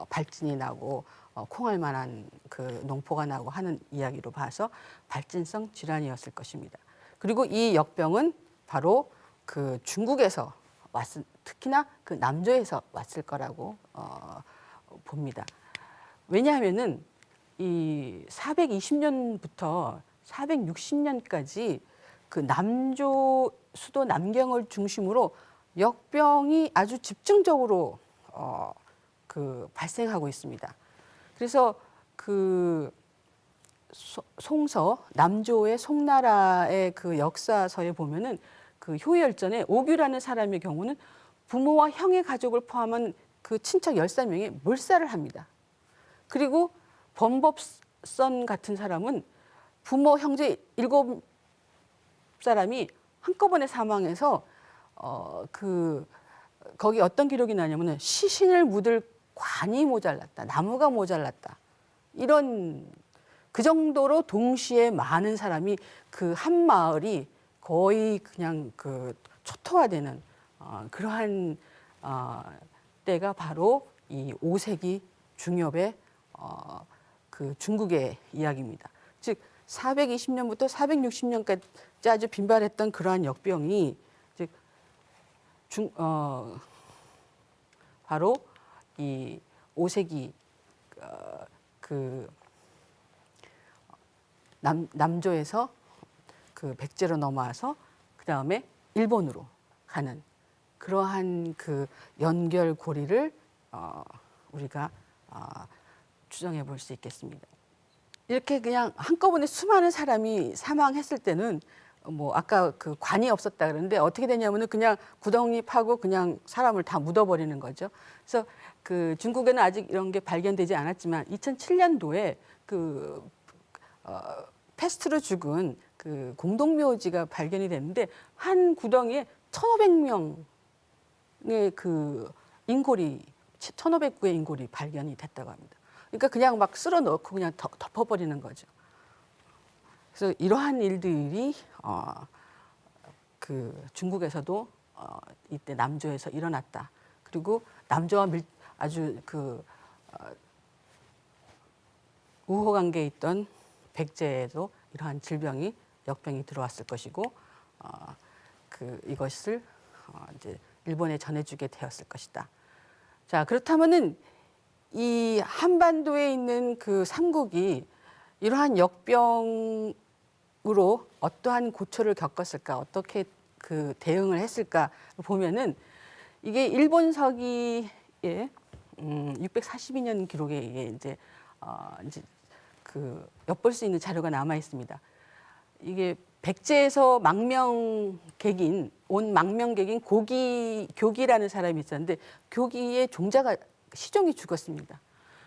발진이 나고 콩할 만한 그 농포가 나고 하는 이야기로 봐서 발진성 질환이었을 것입니다. 그리고 이 역병은 바로 그 중국에서 특히나 그 남조에서 왔을 거라고 봅니다. 왜냐하면은 이 420년부터 460년까지 그 남조 수도 남경을 중심으로 역병이 아주 집중적으로 그 발생하고 있습니다. 그래서 그 송서 남조의 송나라의 그 역사서에 보면은 그 효열전에 오규라는 사람의 경우는 부모와 형의 가족을 포함한 그 친척 13명이 몰살을 합니다. 그리고 범법선 같은 사람은 부모 형제 7사람이 한꺼번에 사망해서 거기 어떤 기록이 나냐면은 시신을 묻을 관이 모자랐다, 나무가 모자랐다, 이런 그 정도로 동시에 많은 사람이 그 한 마을이 거의 그냥 그 초토화되는 그러한 때가 바로 이 5세기 중엽의 그 중국의 이야기입니다. 즉 420년부터 460년까지 아주 빈발했던 그러한 역병이 즉 바로 이 5세기 그 남조에서 그 백제로 넘어와서 그 다음에 일본으로 가는 그러한 그 연결고리를 우리가 추정해 볼 수 있겠습니다. 이렇게 그냥 한꺼번에 수많은 사람이 사망했을 때는 뭐 아까 그 관이 없었다 그러는데 어떻게 되냐면은 그냥 구덩이 파고 그냥 사람을 다 묻어버리는 거죠. 그래서 그 중국에는 아직 이런 게 발견되지 않았지만 2007년도에 그 패스트로 죽은 그 공동묘지가 발견이 됐는데 한 구덩이에 1,500명의 그 인골이 1,500구의 인골이 발견이 됐다고 합니다. 그러니까 그냥 막 쓸어 넣고 그냥 덮어버리는 거죠. 그래서 이러한 일들이 그 중국에서도 이때 남조에서 일어났다. 그리고 남조와 아주 그 우호 관계에 있던 백제에도 이러한 질병이 역병이 들어왔을 것이고 그 이것을 이제 일본에 전해주게 되었을 것이다. 자, 그렇다면은 이 한반도에 있는 그 삼국이 이러한 역병으로 어떠한 고초를 겪었을까, 어떻게 그 대응을 했을까 보면은 이게 일본 서기의 642년 기록에 이게 이제 그 엿볼 수 있는 자료가 남아 있습니다. 이게 백제에서 망명객인 온 망명객인 교기라는 사람이 있었는데 교기의 종자가 시종이 죽었습니다.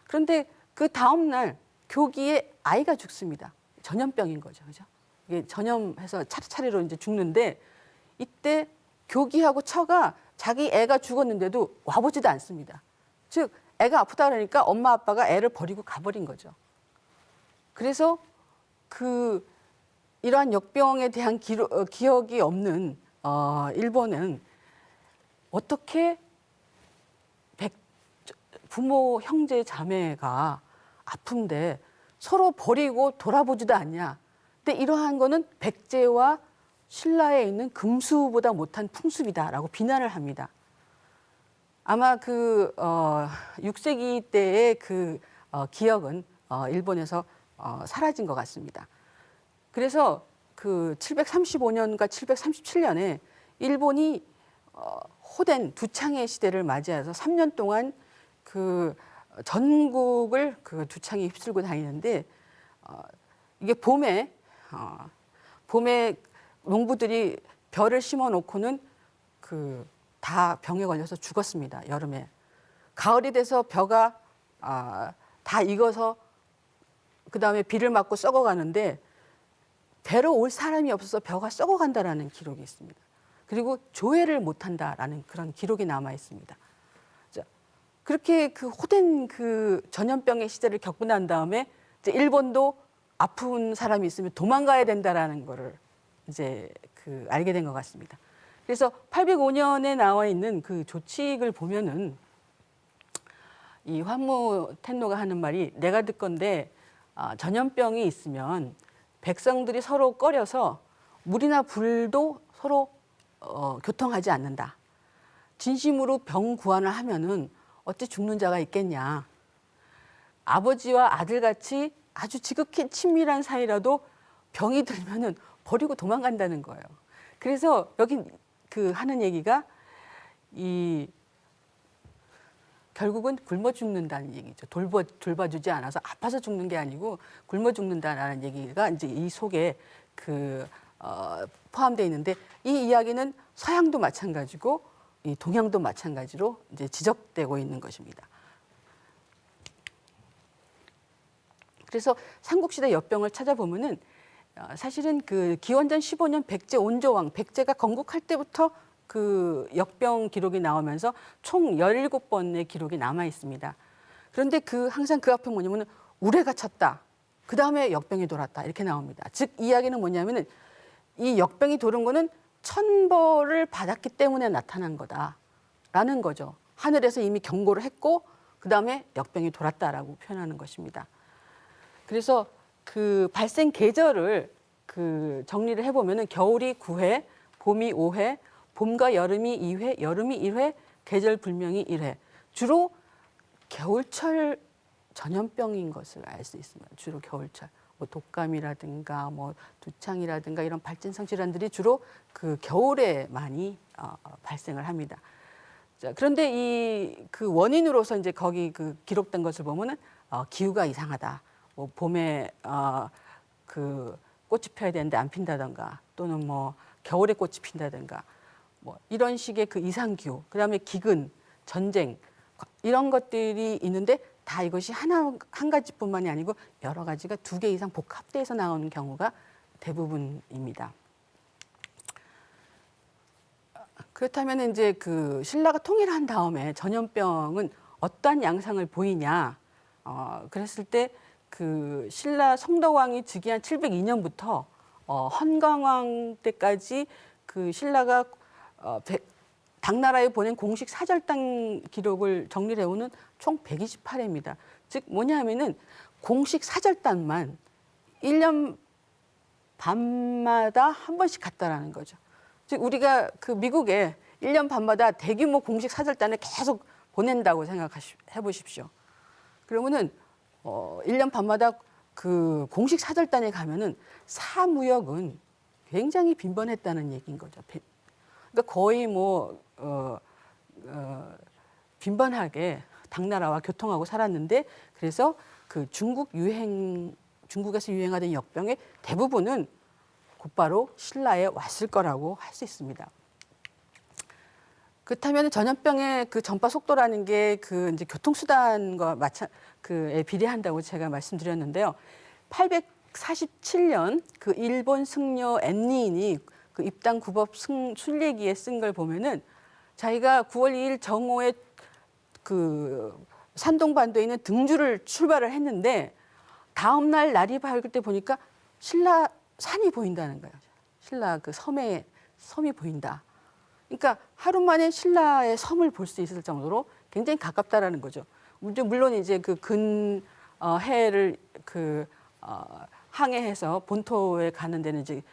그런데 그 다음 날 교기의 아이가 죽습니다. 전염병인 거죠, 그죠? 이게 전염해서 차례차례로 이제 죽는데 이때 교기하고 처가 자기 애가 죽었는데도 와보지도 않습니다. 즉 애가 아프다 그러니까 엄마 아빠가 애를 버리고 가버린 거죠. 그래서 그 이러한 역병에 대한 기억이 없는 일본은 어떻게 부모, 형제, 자매가 아픈데 서로 버리고 돌아보지도 않냐. 근데 이러한 거는 백제와 신라에 있는 금수보다 못한 풍습이다라고 비난을 합니다. 아마 그 6세기 때의 그 기억은 일본에서 사라진 것 같습니다. 그래서 그 735년과 737년에 일본이 호된 두창의 시대를 맞이해서 3년 동안 그 전국을 그 두창이 휩쓸고 다니는데 이게 봄에 농부들이 벼를 심어 놓고는 그 다 병에 걸려서 죽었습니다. 여름에. 가을이 돼서 벼가 다 익어서 그 다음에 비를 맞고 썩어가는데 배로 올 사람이 없어서 벼가 썩어간다라는 기록이 있습니다. 그리고 조회를 못한다라는 그런 기록이 남아 있습니다. 자, 그렇게 그 호된 그 전염병의 시대를 겪고 난 다음에 이제 일본도 아픈 사람이 있으면 도망가야 된다라는 거를 이제 그 알게 된 것 같습니다. 그래서 805년에 나와 있는 그 조칙을 보면은 이 환무 텐노가 하는 말이 내가 듣건대 전염병이 있으면 백성들이 서로 꺼려서 물이나 불도 서로 교통하지 않는다. 진심으로 병 구안을 하면은 어찌 죽는 자가 있겠냐. 아버지와 아들같이 아주 지극히 친밀한 사이라도 병이 들면은 버리고 도망간다는 거예요. 그래서 여기 그 하는 얘기가 결국은 굶어 죽는다는 얘기죠. 돌봐주지 않아서 아파서 죽는 게 아니고 굶어 죽는다라는 얘기가 이제 이 속에 포함되어 있는데 이 이야기는 서양도 마찬가지고 이 동양도 마찬가지로 이제 지적되고 있는 것입니다. 그래서 삼국시대 역병을 찾아보면은 사실은 그 기원전 15년 백제 온조왕, 백제가 건국할 때부터 그 역병 기록이 나오면서 총 17번의 기록이 남아 있습니다. 그런데 항상 그 앞에 뭐냐면 우레가 쳤다. 그 다음에 역병이 돌았다. 이렇게 나옵니다. 즉 이야기는 뭐냐면은 이 역병이 도는 거는 천벌을 받았기 때문에 나타난 거다라는 거죠. 하늘에서 이미 경고를 했고 그 다음에 역병이 돌았다라고 표현하는 것입니다. 그래서 그 발생 계절을 그 정리를 해보면은 겨울이 9회, 봄이 5회, 봄과 여름이 2회, 여름이 1회, 계절 불명이 1회. 주로 겨울철 전염병인 것을 알 수 있습니다. 주로 겨울철. 뭐 독감이라든가 뭐 두창이라든가 이런 발진성 질환들이 주로 그 겨울에 많이 발생을 합니다. 자, 그런데 그 원인으로서 이제 거기 그 기록된 것을 보면은 기후가 이상하다. 뭐 봄에 그 꽃이 피어야 되는데 안 핀다던가 또는 뭐 겨울에 꽃이 핀다던가 뭐 이런 식의 그 이상기후, 그다음에 기근, 전쟁 이런 것들이 있는데 다 이것이 한 가지뿐만이 아니고 여러 가지가 2개 이상 복합돼서 나오는 경우가 대부분입니다. 그렇다면 이제 그 신라가 통일한 다음에 전염병은 어떠한 양상을 보이냐? 그랬을 때 그 신라 성덕왕이 즉위한 702년부터 헌강왕 때까지 그 신라가 당나라에 보낸 공식 사절단 기록을 정리를 해오는 총 128회입니다. 즉 뭐냐면은 공식 사절단만 1년 반마다 한 번씩 갔다라는 거죠. 즉 우리가 그 미국에 1년 반마다 대규모 공식 사절단을 계속 보낸다고 생각해 보십시오. 그러면은 1년 반마다 그 공식 사절단에 가면은 사무역은 굉장히 빈번했다는 얘기인 거죠. 그러니까 거의 뭐 빈번하게 당나라와 교통하고 살았는데, 그래서 그 중국에서 유행하던 역병의 대부분은 곧바로 신라에 왔을 거라고 할 수 있습니다. 그렇다면 전염병의 그 전파 속도라는 게 그 이제 교통수단과 그에 비례한다고 제가 말씀드렸는데요. 847년 그 일본 승려 앤니인이 그 입당 구법 순례기에 쓴 걸 보면은 자기가 9월 2일 정오에 그 산동반도에 있는 등주를 출발을 했는데 다음 날 날이 밝을 때 보니까 신라 산이 보인다는 거예요. 신라 그 섬이 보인다. 그러니까 하루 만에 신라의 섬을 볼 수 있을 정도로 굉장히 가깝다라는 거죠. 물론 이제 그 근해를 항해해서 본토에 가는 데는 이제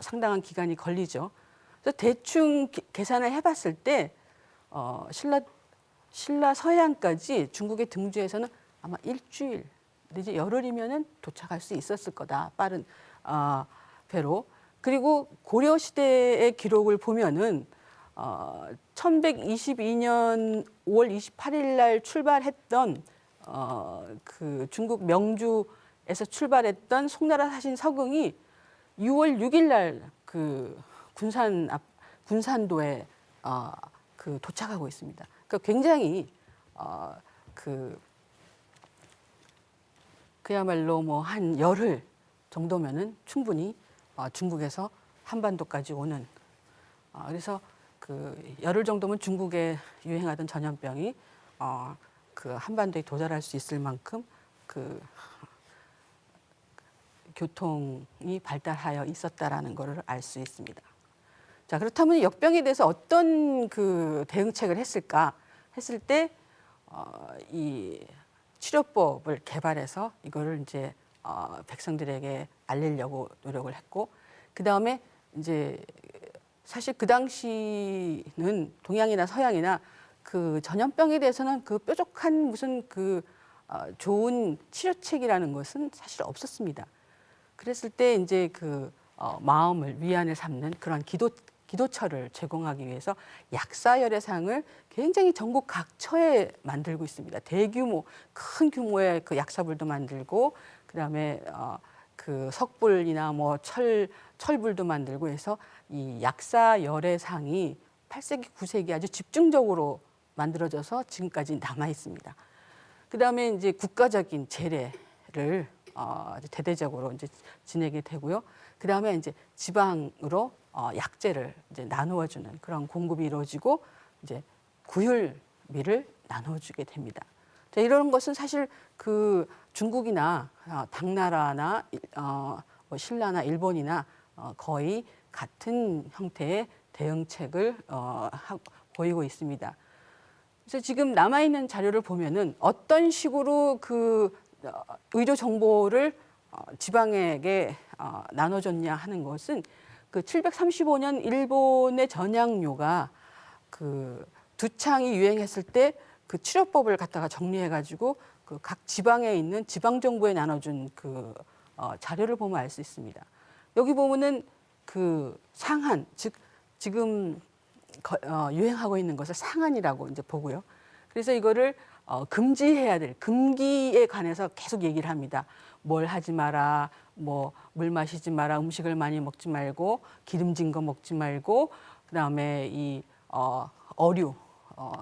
상당한 기간이 걸리죠. 그래서 대충 계산을 해봤을 때 신라 서해안까지 중국의 등주에서는 아마 일주일 내지 열흘이면은 도착할 수 있었을 거다. 빠른 배로. 그리고 고려 시대의 기록을 보면은 1122년 5월 28일 날 출발했던 그 중국 명주에서 출발했던 송나라 사신 서긍이 6월 6일 날 그 군산도에 그 도착하고 있습니다. 그러니까 굉장히 그야말로 뭐 한 열흘 정도면은 충분히 중국에서 한반도까지 오는, 그래서 그 열흘 정도면 중국에 유행하던 전염병이 그 한반도에 도달할 수 있을 만큼 그 교통이 발달하여 있었다라는 것을 알 수 있습니다. 자, 그렇다면 역병에 대해서 어떤 그 대응책을 했을까 했을 때 이 치료법을 개발해서 이거를 이제 백성들에게 알리려고 노력을 했고, 그 다음에 이제 사실 그 당시는 동양이나 서양이나 그 전염병에 대해서는 그 뾰족한 무슨 그 좋은 치료책이라는 것은 사실 없었습니다. 그랬을 때 이제 그 마음을 위안을 삼는 그런 기도처를 제공하기 위해서 약사열애상을 굉장히 전국 각처에 만들고 있습니다. 큰 규모의 그 약사불도 만들고, 그다음에 그 석불이나 뭐 철불도 만들고 해서 이 약사열애상이 8세기, 9세기 아주 집중적으로 만들어져서 지금까지 남아 있습니다. 그다음에 이제 국가적인 제례를 아주 대대적으로 이제 지내게 되고요. 그다음에 이제 지방으로 약재를 이제 나누어주는 그런 공급이 이루어지고 이제 구휼미를 나눠주게 됩니다. 자, 이런 것은 사실 그 중국이나 당나라나 뭐 신라나 일본이나 거의 같은 형태의 대응책을 보이고 있습니다. 그래서 지금 남아 있는 자료를 보면은 어떤 식으로 그 의료 정보를 지방에게 나눠줬냐 하는 것은 그 735년 일본의 전향료가 그 두창이 유행했을 때 그 치료법을 갖다가 정리해가지고 그 각 지방에 있는 지방 정부에 나눠준 그 자료를 보면 알 수 있습니다. 여기 보면은 그 상한, 즉 지금 유행하고 있는 것을 상한이라고 이제 보고요. 그래서 이거를 금지해야 될 금기에 관해서 계속 얘기를 합니다. 뭘 하지 마라, 뭐 물 마시지 마라, 음식을 많이 먹지 말고 기름진 거 먹지 말고 그다음에 이 어류,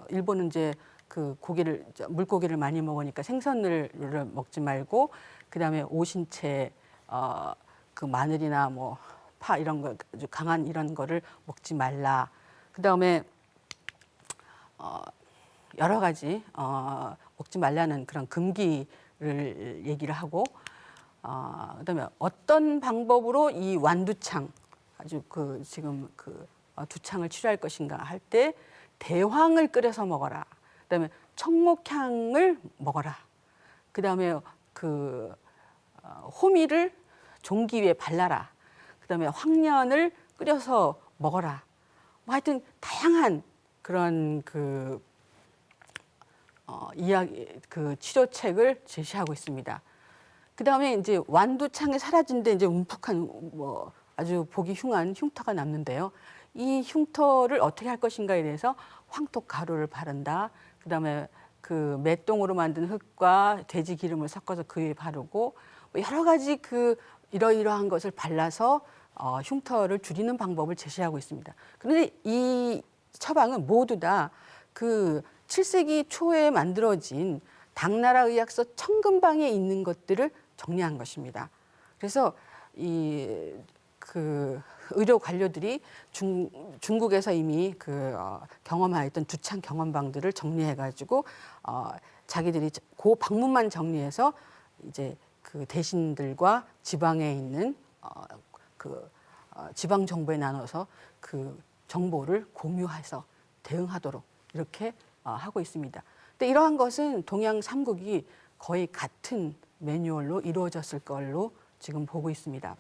일본은 이제 그 고기를 물고기를 많이 먹으니까 생선을 먹지 말고 그다음에 오신채 그 마늘이나 뭐 파 이런 거 아주 강한 이런 거를 먹지 말라. 그다음에 여러 가지 먹지 말라는 그런 금기를 얘기를 하고 그다음에 어떤 방법으로 이 완두창 아주 그 지금 그 두창을 치료할 것인가 할 때 대황을 끓여서 먹어라. 그다음에 청목향을 먹어라. 그다음에 그 호미를 종기 위에 발라라. 그다음에 황련을 끓여서 먹어라. 뭐 하여튼 다양한 그런 그 이야기 그 치료책을 제시하고 있습니다. 그다음에 이제 완두창이 사라진데 이제 움푹한 뭐 아주 보기 흉한 흉터가 남는데요. 이 흉터를 어떻게 할 것인가에 대해서 황토 가루를 바른다. 그다음에 그 맷동으로 만든 흙과 돼지 기름을 섞어서 그 위에 바르고 뭐 여러 가지 그 이러이러한 것을 발라서 흉터를 줄이는 방법을 제시하고 있습니다. 그런데 이 처방은 모두 다 그 7세기 초에 만들어진 당나라 의학서 청금방에 있는 것들을 정리한 것입니다. 그래서 이 그 의료 관료들이 중국에서 이미 그 경험하였던 두창 경험방들을 정리해가지고 자기들이 그 방문만 정리해서 이제 그 대신들과 지방에 있는 지방 정부에 나눠서 그 정보를 공유해서 대응하도록 이렇게 하고 있습니다. 근데 이러한 것은 동양 삼국이 거의 같은 매뉴얼로 이루어졌을 걸로 지금 보고 있습니다.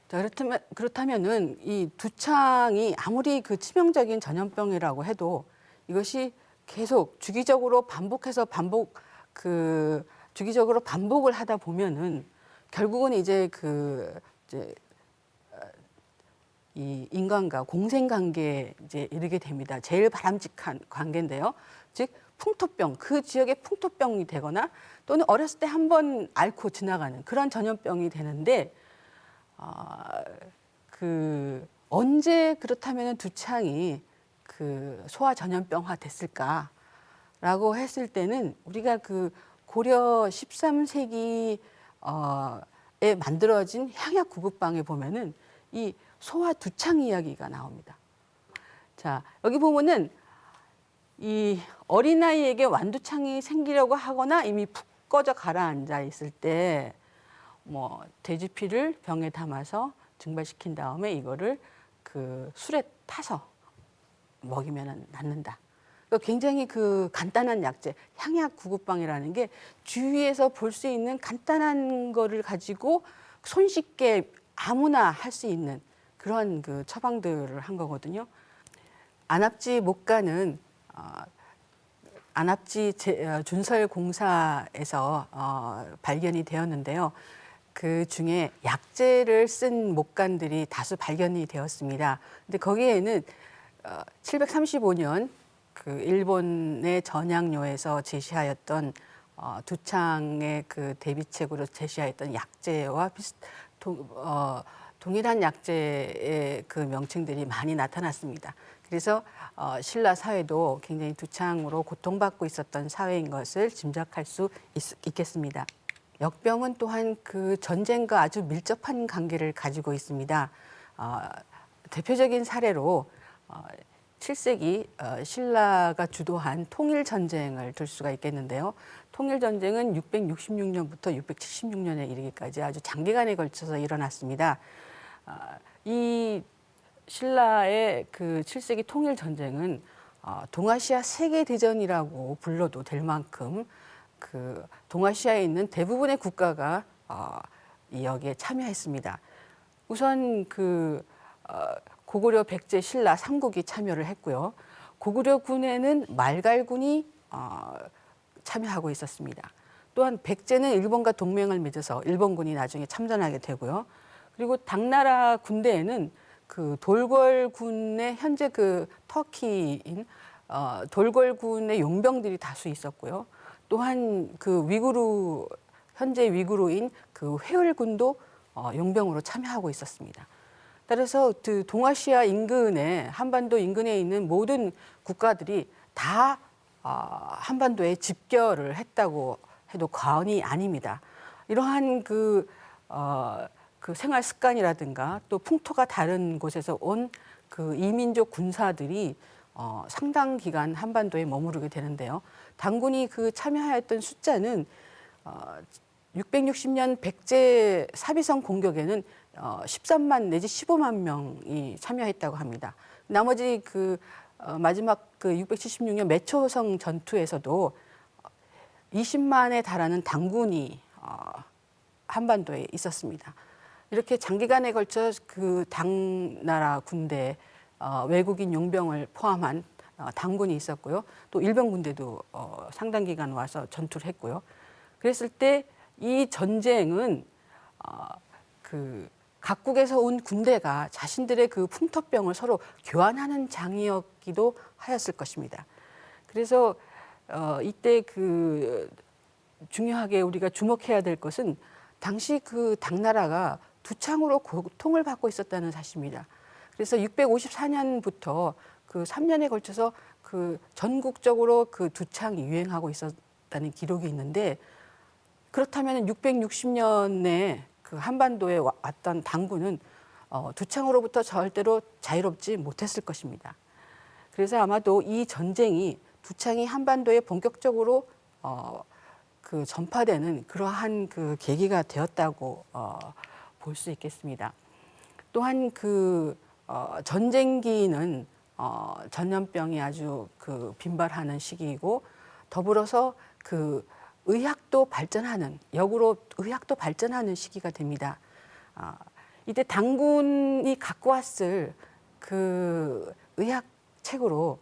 자, 그렇다면은 이 두창이 아무리 그 치명적인 전염병이라고 해도 이것이 계속 주기적으로 주기적으로 반복을 하다 보면은 결국은 이제 이 인간과 공생관계에 이제 이르게 됩니다. 제일 바람직한 관계인데요. 즉 풍토병, 그 지역에 풍토병이 되거나 또는 어렸을 때 한 번 앓고 지나가는 그런 전염병이 되는데 언제 그렇다면 두창이 그 소아 전염병화 됐을까라고 했을 때는 우리가 그 고려 13세기에 만들어진 향약 구급방에 보면은 이 소아 두창 이야기가 나옵니다. 자, 여기 보면은 이 어린아이에게 완두창이 생기려고 하거나 이미 푹 꺼져 가라앉아 있을 때 뭐 돼지피를 병에 담아서 증발시킨 다음에 이거를 그 술에 타서 먹이면 낫는다. 굉장히 그 간단한 약재, 향약 구급방이라는 게 주위에서 볼 수 있는 간단한 거를 가지고 손쉽게 아무나 할 수 있는 그런 그 처방들을 한 거거든요. 안압지 목가는 안압지 준설공사에서 발견이 되었는데요. 그 중에 약재를 쓴 목간들이 다수 발견이 되었습니다. 근데 거기에는 735년 그 일본의 전향료에서 제시하였던 두창의 그 대비책으로 제시하였던 약재와 동일한 약재의 그 명칭들이 많이 나타났습니다. 그래서 신라 사회도 굉장히 두창으로 고통받고 있었던 사회인 것을 짐작할 수 있겠습니다. 역병은 또한 그 전쟁과 아주 밀접한 관계를 가지고 있습니다. 대표적인 사례로 7세기 신라가 주도한 통일전쟁을 들 수가 있겠는데요. 통일전쟁은 666년부터 676년에 이르기까지 아주 장기간에 걸쳐서 일어났습니다. 이 신라의 그 7세기 통일전쟁은 동아시아 세계대전이라고 불러도 될 만큼 그 동아시아에 있는 대부분의 국가가 여기에 참여했습니다. 우선 그 고구려 백제 신라 삼국이 참여를 했고요. 고구려 군에는 말갈군이 참여하고 있었습니다. 또한 백제는 일본과 동맹을 맺어서 일본군이 나중에 참전하게 되고요. 그리고 당나라 군대에는 그 돌궐군의 현재 그 터키인 돌궐군의 용병들이 다수 있었고요. 또한 그 현재 위구르인 그 회을군도 용병으로 참여하고 있었습니다. 따라서 그 동아시아 인근에 한반도 인근에 있는 모든 국가들이 다 한반도에 집결을 했다고 해도 과언이 아닙니다. 이러한 그 생활 습관이라든가 또 풍토가 다른 곳에서 온 그 이민족 군사들이 상당 기간 한반도에 머무르게 되는데요. 당군이 그 참여하였던 숫자는 660년 백제 사비성 공격에는 13만 내지 15만 명이 참여했다고 합니다. 나머지 마지막 676년 매초성 전투에서도 20만에 달하는 당군이 한반도에 있었습니다. 이렇게 장기간에 걸쳐 그 당나라 군대 외국인 용병을 포함한 당군이 있었고요. 또 일본 군대도 상당 기간 와서 전투를 했고요. 그랬을 때 이 전쟁은 그 각국에서 온 군대가 자신들의 그 풍토병을 서로 교환하는 장이었기도 하였을 것입니다. 그래서 이때 그 중요하게 우리가 주목해야 될 것은 당시 그 당나라가 두창으로 고통을 받고 있었다는 사실입니다. 그래서 654년부터 그 3년에 걸쳐서 그 전국적으로 그 두창이 유행하고 있었다는 기록이 있는데, 그렇다면 660년에 그 한반도에 왔던 당군은 두창으로부터 절대로 자유롭지 못했을 것입니다. 그래서 아마도 이 전쟁이 두창이 한반도에 본격적으로 그 전파되는 그러한 그 계기가 되었다고 볼 수 있겠습니다. 또한 그 전쟁기는 전염병이 아주 그 빈발하는 시기이고, 더불어서 그 역으로 의학도 발전하는 시기가 됩니다. 이때 당군이 갖고 왔을 그 의학책으로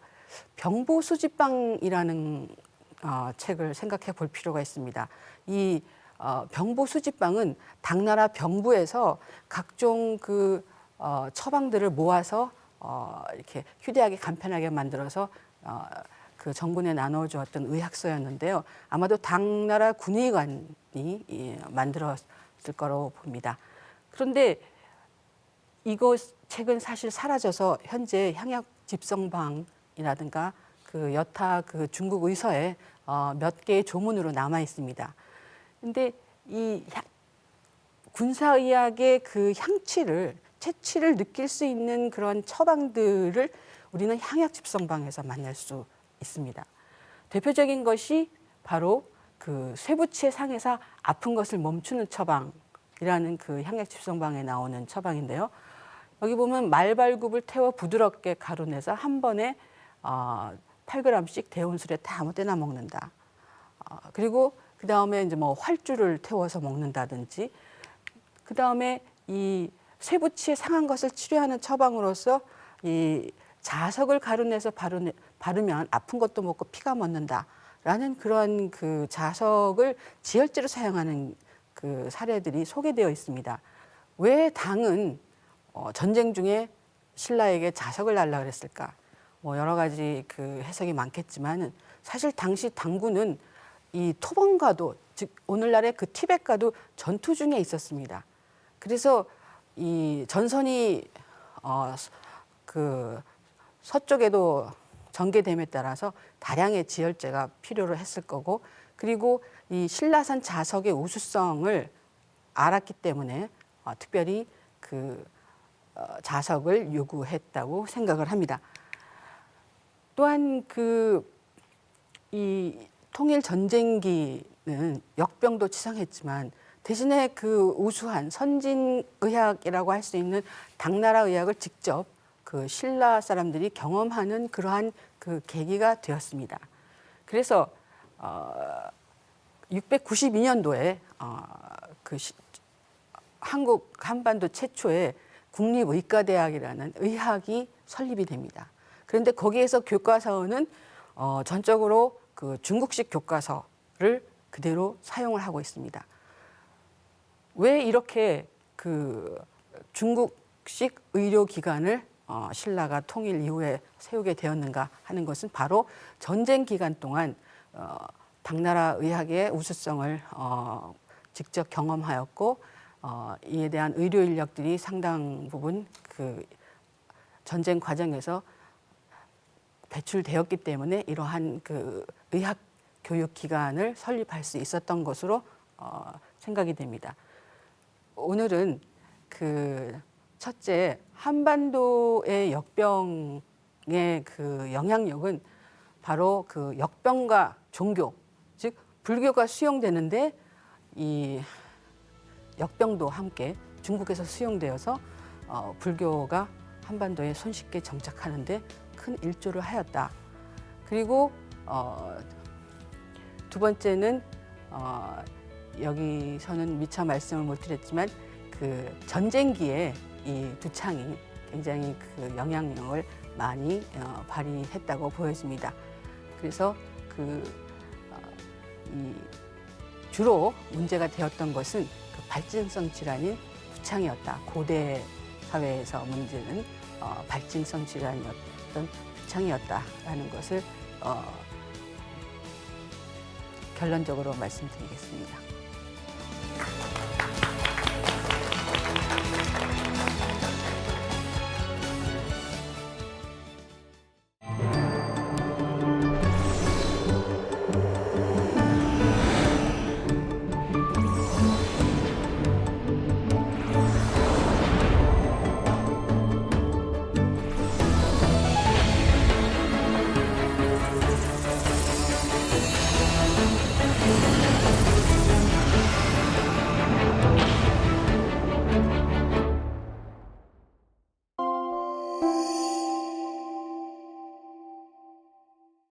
병보수지방이라는 책을 생각해 볼 필요가 있습니다. 이 병보수지방은 당나라 병부에서 각종 그 처방들을 모아서 이렇게 휴대하기 간편하게 만들어서 그 정군에 나눠주었던 의학서였는데요. 아마도 당나라 군의관이 만들었을 거로 봅니다. 그런데 이거 책은 사실 사라져서 현재 향약집성방이라든가 그 여타 그 중국 의서에 몇 개의 조문으로 남아 있습니다. 근데 이 군사의학의 그 채취를 느낄 수 있는 그런 처방들을 우리는 향약집성방에서 만날 수 있습니다. 대표적인 것이 바로 그 쇠부치의 상에서 아픈 것을 멈추는 처방이라는 그 향약집성방에 나오는 처방인데요. 여기 보면 말발굽을 태워 부드럽게 가루내서 한 번에 8g씩 대온술에 다 아무 때나 먹는다. 그리고 그 다음에 이제 뭐 활주를 태워서 먹는다든지, 그 다음에 이 쇠부치에 상한 것을 치료하는 처방으로서 이 자석을 가루내서 바르면 아픈 것도 먹고 피가 멎는다라는 그런 그 자석을 지혈제로 사용하는 그 사례들이 소개되어 있습니다. 왜 당은 전쟁 중에 신라에게 자석을 달라 그랬을까? 뭐 여러 가지 그 해석이 많겠지만, 사실 당시 당군은 이 토번과도, 즉 오늘날의 그 티벳과도 전투 중에 있었습니다. 그래서 이 전선이 그 서쪽에도 전개됨에 따라서 다량의 지혈제가 필요로 했을 거고, 그리고 이 신라산 자석의 우수성을 알았기 때문에 특별히 그 자석을 요구했다고 생각을 합니다. 또한 이 통일 전쟁기는 역병도 치상했지만, 대신에 그 우수한 선진 의학이라고 할 수 있는 당나라 의학을 직접 그 신라 사람들이 경험하는 그러한 그 계기가 되었습니다. 그래서 692년도에 한국 한반도 최초의 국립의과대학이라는 의학이 설립이 됩니다. 그런데 거기에서 교과서는 전적으로 그 중국식 교과서를 그대로 사용을 하고 있습니다. 왜 이렇게 그 중국식 의료기관을 신라가 통일 이후에 세우게 되었는가 하는 것은 바로 전쟁 기간 동안 당나라 의학의 우수성을 직접 경험하였고 이에 대한 의료 인력들이 상당 부분 그 전쟁 과정에서 배출되었기 때문에 이러한 그 의학 교육 기관을 설립할 수 있었던 것으로 생각이 됩니다. 오늘은 그 첫째, 한반도의 역병의 그 영향력은 바로 그 역병과 종교, 즉 불교가 수용되는데 이 역병도 함께 중국에서 수용되어서 불교가 한반도에 손쉽게 정착하는데 큰 일조를 하였다. 그리고 두 번째는 여기서는 미처 말씀을 못 드렸지만 그 전쟁기에 이 두창이 굉장히 그 영향력을 많이 발휘했다고 보여집니다. 그래서 이 주로 문제가 되었던 것은 그 발진성 질환인 두창이었다. 고대 사회에서 문제는 발진성 질환이었던 두창이었다라는 것을 결론적으로 말씀드리겠습니다.